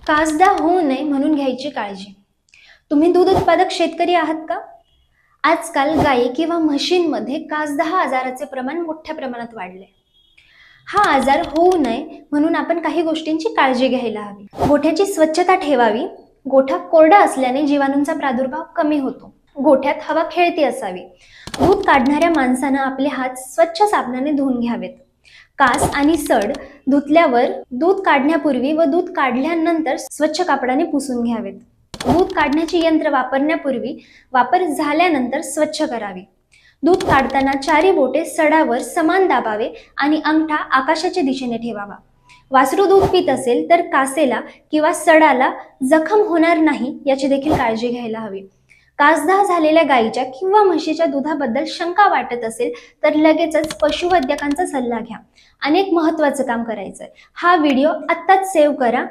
कासदा होऊ नये म्हणून घ्यायची काळजी. तुम्ही दूध उत्पादक शेतकरी आहात का? आजकाल गायी किंवा म्हशींमध्ये कासदा हा आजाराचे प्रमाण मोठ्या प्रमाणात वाढले. हा आजार होऊ नये म्हणून आपण काही गोष्टींची काळजी घ्यायला हवी. गोठ्याची स्वच्छता ठेवावी. गोठा कोरडा असल्याने जीवाणूंचा प्रादुर्भाव कमी होतो. गोठ्यात हवा खेळती असावी. दूध काढणाऱ्या माणसानं आपले हात स्वच्छ साबणाने धुवून घ्यावेत. कास आणि सड धुतल्यावर दूध काढण्यापूर्वी व दूध काढल्यानंतर स्वच्छ कापडाने पुसून घ्यावेत. दूध काढण्याचे यंत्र वापरण्यापूर्वी वापर झाल्यानंतर स्वच्छ करावे. दूध काढताना चारी बोटे सडावर समान दाबावे आणि अंगठा आकाशाच्या दिशेने ठेवावा. वासरू दूध पित असेल तर कासेला किंवा सडाला जखम होणार नाही याची देखील काळजी घ्यायला हवी. कासदाह झालेल्या गायीच्या किंवा म्हशीच्या दुधाबद्दल शंका वाटत असेल तर लगेचच पशुवैद्यकांचा सल्ला घ्या. अनेक महत्त्वाचं काम करायचंय. हा व्हिडिओ आत्ताच सेव्ह करा.